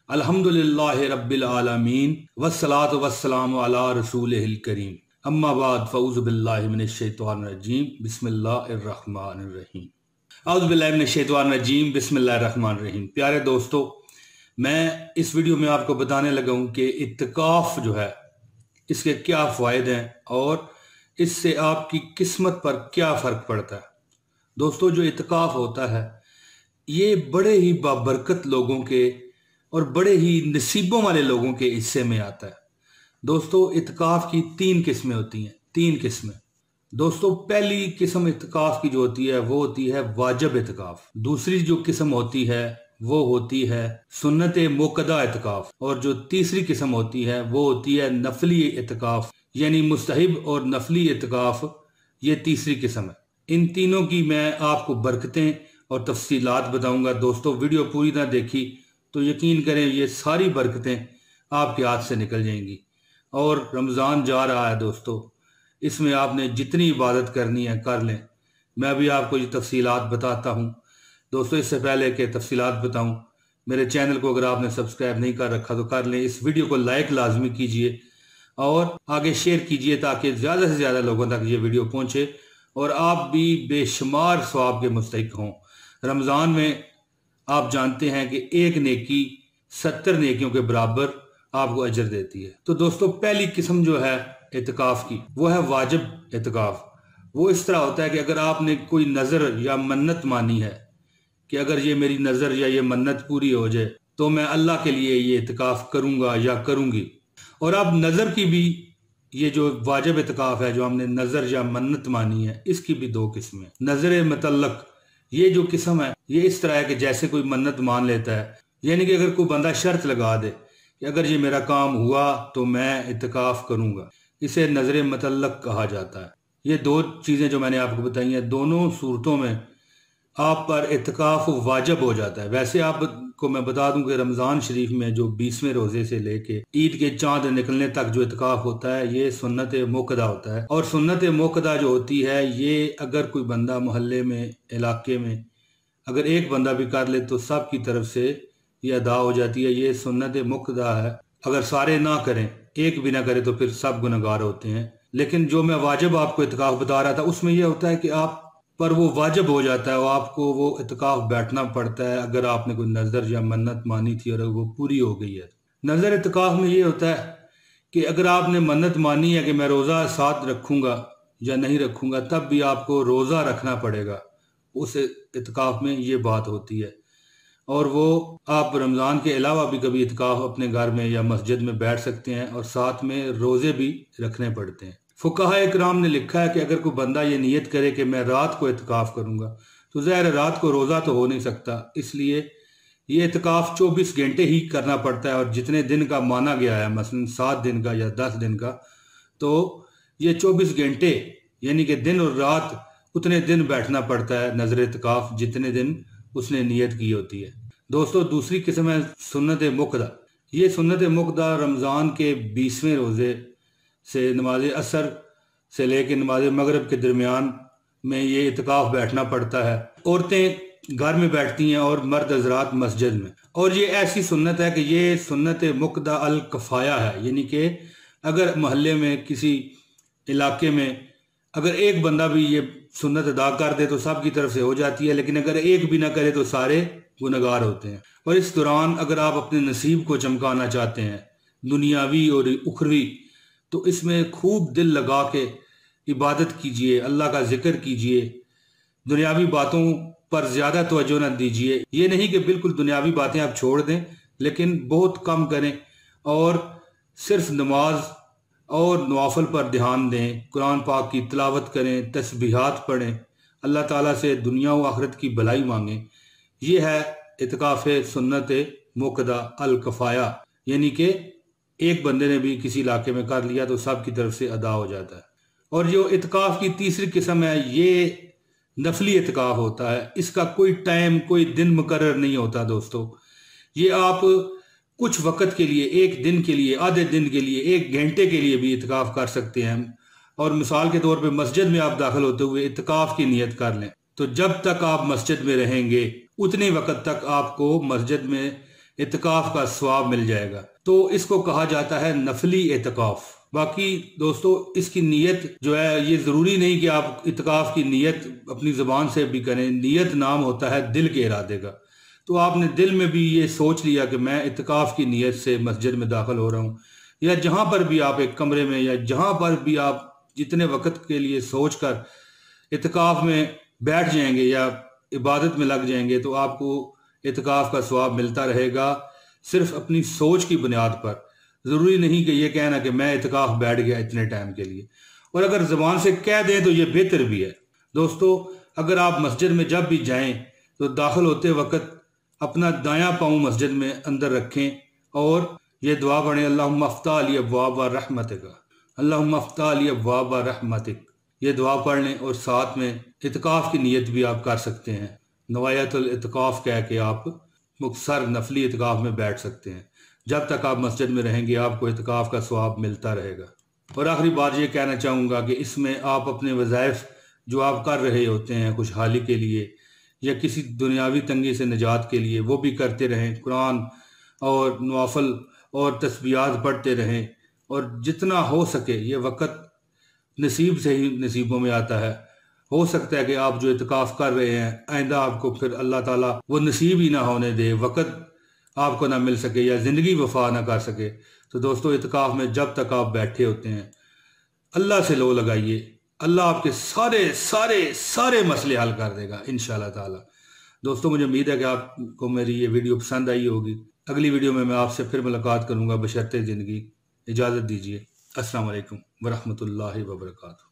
अल्हम्दुलिल्लाहि रब्बिल आलमीन वस्सलातु वस्सलामु अला रसूलिहिल करीम अम्मा बाद फ़ऊज़ु बिल्लाहि मिनश शैतानिर रजीम बिस्मिल्लाहिर रहमानिर रहीम औज़ु बिल्लाहि मिनश शैतानिर रजीम बिस्मिल्लाहिर रहमानिर रहीम। प्यारे दोस्तों, मैं इस वीडियो में आपको बताने लगा हूँ कि इत्तिकाफ़ जो है इसके क्या फ़ायदे हैं और इससे आपकी किस्मत पर क्या फ़र्क पड़ता है। दोस्तों, जो इत्तिकाफ़ होता है ये बड़े ही बाबरकत लोगों के और बड़े ही नसीबों वाले लोगों के हिस्से में आता है। दोस्तों, इत्तिकाफ़ की तीन किस्में होती हैं। तीन किस्में दोस्तों, पहली किस्म इत्तिकाफ़ की जो होती है वो होती है वाजिब इत्तिकाफ़। दूसरी जो किस्म होती है वो होती है सुन्नत मुक्कदा इत्तिकाफ़, और जो तीसरी किस्म होती है वो होती है नफली इत्तिकाफ़, यानी मुस्तहिब और नफली इत्तिकाफ़। ये तीसरी किस्म है। इन तीनों की मैं आपको बरकतें और तफसीलात बताऊंगा। दोस्तों, वीडियो पूरी तरह देखी तो यकीन करें ये सारी बरकतें आपके हाथ से निकल जाएंगी। और रमज़ान जा रहा है दोस्तों, इसमें आपने जितनी इबादत करनी है कर लें। मैं भी आपको ये तफसीलात बताता हूँ। दोस्तों, इससे पहले कि तफसीलात बताऊँ, मेरे चैनल को अगर आपने सब्सक्राइब नहीं कर रखा तो कर लें। इस वीडियो को लाइक लाजमी कीजिए और आगे शेयर कीजिए ताकि ज़्यादा से ज़्यादा लोगों तक ये वीडियो पहुँचे और आप भी बेशुमार सवाब के मुस्तहिक हों। रमज़ान में आप जानते हैं कि एक नेकी 70 नेकियों के बराबर आपको अजर देती है। तो दोस्तों, पहली किस्म जो है इत्तिकाफ़ की वो है वाजिब इत्तिकाफ़। वो इस तरह होता है कि अगर आपने कोई नज़र या मन्नत मानी है कि अगर ये मेरी नज़र या ये मन्नत पूरी हो जाए तो मैं अल्लाह के लिए ये इत्तिकाफ़ करूँगा या करूँगी। और अब नज़र की भी, ये जो वाजिब इत्तिकाफ़ है जो हमने नज़र या मन्नत मानी है, इसकी भी दो किस्में। नज़र मुतल्लक, ये जो किस्म है ये इस तरह है कि जैसे कोई मन्नत मान लेता है, यानी कि अगर कोई बंदा शर्त लगा दे कि अगर ये मेरा काम हुआ तो मैं इत्तिकाफ़ करूँगा, इसे नज़र मुतल्लक कहा जाता है। ये दो चीज़ें जो मैंने आपको बताई हैं, दोनों सूरतों में आप पर इत्तिकाफ़ वाजिब हो जाता है। वैसे आपको मैं बता दूं कि रमज़ान शरीफ में जो 20वें रोज़े से लेके ईद के चांद निकलने तक जो इत्तिकाफ़ होता है ये सुन्नत मुक्कदा होता है। और सुन्नत मुक्कदा जो होती है ये अगर कोई बंदा मोहल्ले में, इलाके में अगर एक बंदा भी कर ले तो सब की तरफ से ये अदा हो जाती है। ये सुन्नत मुक्कदा है। अगर सारे ना करें, एक भी ना करे तो फिर सब गुनहगार होते हैं। लेकिन जो मैं वाजिब आपको इत्तिकाफ़ बता रहा था उसमें यह होता है कि आप पर वो वाजिब हो जाता है और आपको वो इत्तिकाफ़ बैठना पड़ता है अगर आपने कोई नज़र या मन्नत मानी थी और वो पूरी हो गई है। नज़र इत्तिकाफ़ में ये होता है कि अगर आपने मन्नत मानी है कि मैं रोज़ा साथ रखूँगा या नहीं रखूँगा, तब भी आपको रोज़ा रखना पड़ेगा। उस इत्तिकाफ़ में ये बात होती है। और वो आप रमज़ान के अलावा भी कभी इत्तिकाफ़ अपने घर में या मस्जिद में बैठ सकते हैं और साथ में रोज़े भी रखने पड़ते हैं। फुक़हा इकराम ने लिखा है कि अगर कोई बंदा ये नियत करे कि मैं रात को इत्तिकाफ़ करूँगा तो ज़ाहिर है रात को रोज़ा तो हो नहीं सकता, इसलिए ये इत्तिकाफ़ 24 घंटे ही करना पड़ता है। और जितने दिन का माना गया है, मसलन 7 दिन का या 10 दिन का, तो ये 24 घंटे यानी कि दिन और रात उतने दिन बैठना पड़ता है नज़र इत्तिकाफ़ जितने दिन उसने नियत की होती है। दोस्तों, दूसरी किस्म है सुन्नत मुक्कदा। ये सुन्नत मुक्कदा रमज़ान के 20वें रोज़े से नमाज असर से लेकर नमाज मगरिब के दरमियान में ये इत्तिकाफ़ बैठना पड़ता है। औरतें घर में बैठती हैं और मर्द हज़रात मस्जिद में। और ये ऐसी सुन्नत है कि ये सुन्नत मुक्कदा अल कफ़ाया है, यानी कि अगर मोहल्ले में किसी इलाके में अगर एक बंदा भी ये सुन्नत अदा कर दे तो सब की तरफ से हो जाती है, लेकिन अगर एक भी ना करे तो सारे गुनहगार होते हैं। और इस दौरान अगर आप अपने नसीब को चमकाना चाहते हैं दुनियावी और उखरवी, तो इसमें खूब दिल लगा के इबादत कीजिए, अल्लाह का जिक्र कीजिए, दुनियावी बातों पर ज़्यादा तवज्जो न दीजिए। ये नहीं कि बिल्कुल दुनियावी बातें आप छोड़ दें, लेकिन बहुत कम करें और सिर्फ नमाज और नवाफिल पर ध्यान दें, कुरान पाक की तिलावत करें, तस्बीहात पढ़ें, अल्लाह ताला से दुनिया व आखिरत की भलाई मांगें। ये है इत्तिकाफ़ सुन्नत मुक्कदा अल कफ़ाया, यानी कि एक बंदे ने भी किसी इलाके में कर लिया तो सब की तरफ से अदा हो जाता है। और जो इत्तिकाफ़ की तीसरी किस्म है ये नफली इत्तिकाफ़ होता है। इसका कोई टाइम, कोई दिन मुकर्रर नहीं होता दोस्तों। ये आप कुछ वक्त के लिए, एक दिन के लिए, आधे दिन के लिए, 1 घंटे के लिए भी इत्तिकाफ़ कर सकते हैं। और मिसाल के तौर पे मस्जिद में आप दाखिल होते हुए इत्तिकाफ़ की नियत कर लें, तो जब तक आप मस्जिद में रहेंगे उतने वक्त तक आपको मस्जिद में اعتکاف کا ثواب مل جائے گا۔ تو اس کو کہا جاتا ہے نفلی اعتکاف۔ باقی دوستو اس کی نیت جو ہے یہ ضروری نہیں کہ آپ اعتکاف کی نیت اپنی زبان سے بھی کریں، نیت نام ہوتا ہے دل کے ارادے کا۔ تو آپ نے دل میں بھی یہ سوچ لیا کہ میں اعتکاف کی نیت سے مسجد میں داخل ہو رہا ہوں، یا جہاں پر بھی آپ ایک کمرے میں یا جہاں پر بھی آپ جتنے وقت کے لیے سوچ کر اعتکاف میں بیٹھ جائیں گے یا عبادت میں لگ جائیں گے تو آپ کو اعتکاف کا ثواب ملتا رہے گا، صرف اپنی سوچ کی بنیاد پر۔ ضروری نہیں کہ یہ کہنا کہ میں اعتکاف بیٹھ گیا اتنے ٹائم کے لیے، اور اگر زبان سے کہہ دیں تو یہ بہتر بھی ہے۔ دوستو اگر آپ مسجد میں جب بھی جائیں تو داخل ہوتے وقت اپنا دایاں پاؤں مسجد میں اندر رکھیں اور یہ دعا پڑھیں، اللہم افتح لی ابواب رحمتک، اللہم افتح لی ابواب رحمتک۔ یہ دعا پڑھ لیں اور ساتھ میں اعتکاف کی نیت بھی آپ کر سکتے ہیں، نوایت الاعتکاف کہہ کے آپ مختصر نفلی اعتکاف میں بیٹھ سکتے ہیں۔ جب تک آپ مسجد میں رہیں گے آپ کو اعتکاف کا ثواب ملتا رہے گا۔ اور آخری بات یہ کہنا چاہوں گا کہ اس میں آپ اپنے وظائف جو آپ کر رہے ہوتے ہیں خوشحالی کے لیے یا کسی دنیاوی تنگی سے نجات کے لیے، وہ بھی کرتے رہیں، قرآن اور نوافل اور تسبیحات پڑھتے رہیں، اور جتنا ہو سکے یہ وقت نصیب سے ہی نصیبوں میں آتا ہے۔ ہو سکتا ہے کہ آپ جو اعتکاف کر رہے ہیں آئندہ آپ کو پھر اللہ تعالیٰ وہ نصیب ہی نہ ہونے دے، وقت آپ کو نہ مل سکے یا زندگی وفا نہ کر سکے۔ تو دوستو اعتکاف میں جب تک آپ بیٹھے ہوتے ہیں اللہ سے لو لگائیے، اللہ آپ کے سارے سارے سارے مسئلے حل کر دے گا انشاءاللہ تعالیٰ۔ دوستو مجھے امید ہے کہ آپ کو میری یہ ویڈیو پسند آئی ہوگی۔ اگلی ویڈیو میں آپ سے پھر ملاقات کروں گا بشرطِ زندگی۔ اجازت دیجیے، السلام علیکم ورحمۃ اللہ وبرکاتہ۔